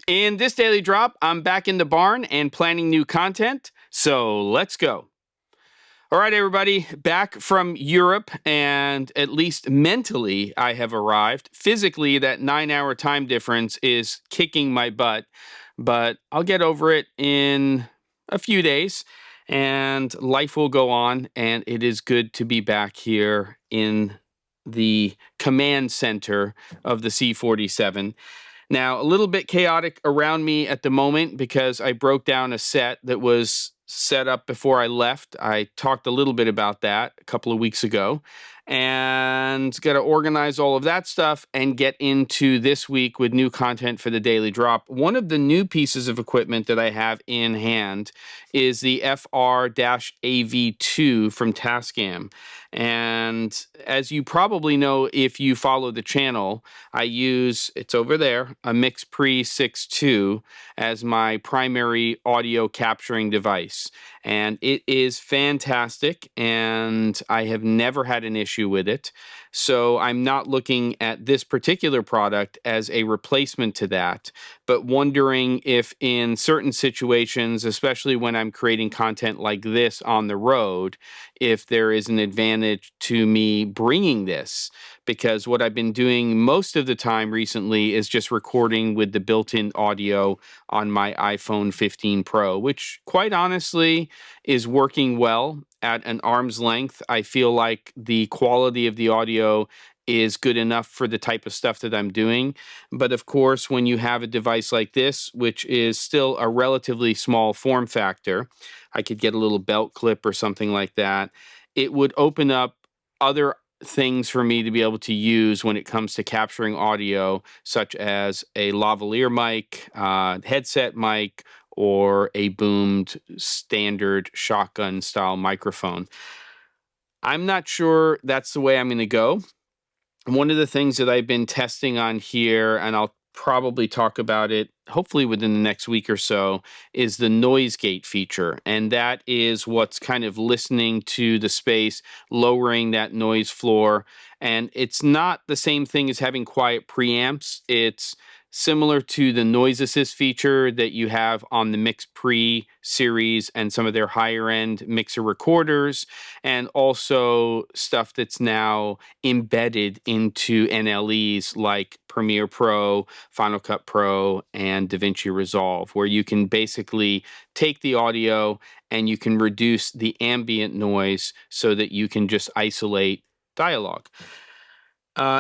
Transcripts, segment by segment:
In this daily drop, I'm back in the barn and planning new content, so let's go. All right, everybody, back from Europe, and at least mentally, I have arrived. Physically, that 9-hour time difference is kicking my butt, but I'll get over it in a few days, and life will go on, and it is good to be back here in the command center of the C-47. Now, a little bit chaotic around me at the moment because I broke down a set that was set up before I left. I talked a little bit about that a couple of weeks ago, and got to organize all of that stuff and get into this week with new content for the Daily Drop. One of the new pieces of equipment that I have in hand is the FR-AV2 from Tascam. And as you probably know, if you follow the channel, I use, it's over there, a MixPre 6.2 as my primary audio capturing device. And it is fantastic, and I have never had an issue with it. So I'm not looking at this particular product as a replacement to that, but wondering if in certain situations, especially when I'm creating content like this on the road, if there is an advantage to me bringing this, because what I've been doing most of the time recently is just recording with the built-in audio on my iPhone 15 Pro, which quite honestly is working well at an arm's length. I feel like the quality of the audio is good enough for the type of stuff that I'm doing. But of course, when you have a device like this, which is still a relatively small form factor, I could get a little belt clip or something like that, it would open up other things for me to be able to use when it comes to capturing audio, such as a lavalier mic, headset mic, or a boomed standard shotgun style microphone. I'm not sure that's the way I'm going to go. One of the things that I've been testing on here, and I'll probably talk about it hopefully within the next week or so, is the noise gate feature. And that is what's kind of listening to the space, lowering that noise floor. And it's not the same thing as having quiet preamps. It's similar to the noise assist feature that you have on the MixPre series and some of their higher end mixer recorders, and also stuff that's now embedded into NLEs like Premiere Pro, Final Cut Pro, and DaVinci Resolve, where you can basically take the audio and you can reduce the ambient noise so that you can just isolate dialogue.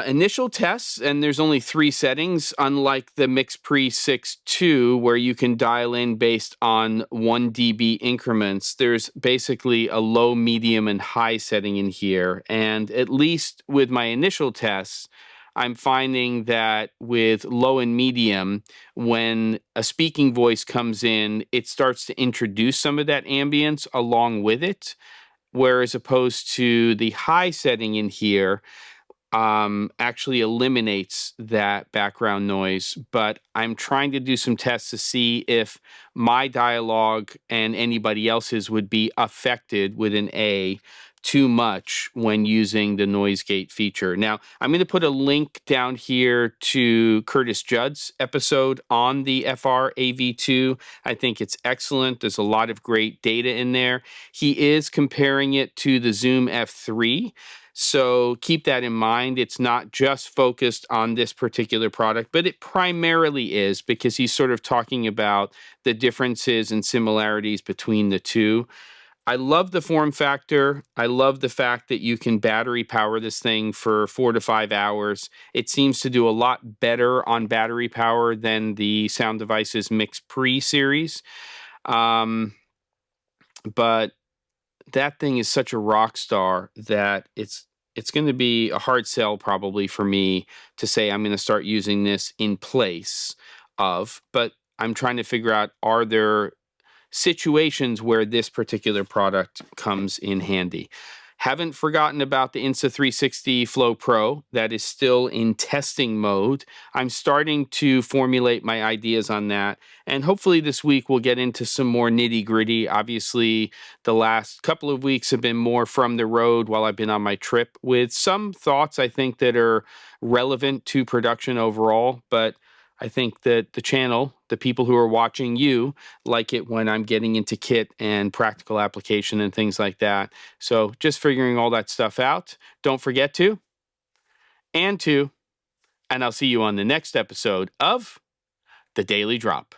Initial tests, and there's only 3 settings, unlike the MixPre 6.2, where you can dial in based on 1 dB increments. There's basically a low, medium, and high setting in here. And at least with my initial tests, I'm finding that with low and medium, when a speaking voice comes in, it starts to introduce some of that ambience along with it, whereas opposed to the high setting in here, actually eliminates that background noise. But I'm trying to do some tests to see if my dialogue and anybody else's would be affected with an A too much when using the noise gate feature. Now, I'm going to put a link down here to Curtis Judd's episode on the FR-AV2. I think it's excellent. There's a lot of great data in there. He is comparing it to the Zoom F3. So keep that in mind. It's not just focused on this particular product, but it primarily is, because he's sort of talking about the differences and similarities between the two. I love the form factor. I love the fact that you can battery power this thing for 4 to 5 hours. It seems to do a lot better on battery power than the Sound Devices MixPre series. But that thing is such a rock star that it's going to be a hard sell probably for me to say I'm going to start using this in place of, but I'm trying to figure out, are there situations where this particular product comes in handy? Haven't forgotten about the Insta360 Flow Pro. That is still in testing mode. I'm starting to formulate my ideas on that. And hopefully this week we'll get into some more nitty gritty. Obviously, the last couple of weeks have been more from the road while I've been on my trip, with some thoughts I think that are relevant to production overall. But I think that the channel, the people who are watching you like it when I'm getting into kit and practical application and things like that. So just figuring all that stuff out. Don't forget to, and I'll see you on the next episode of The Daily Drop.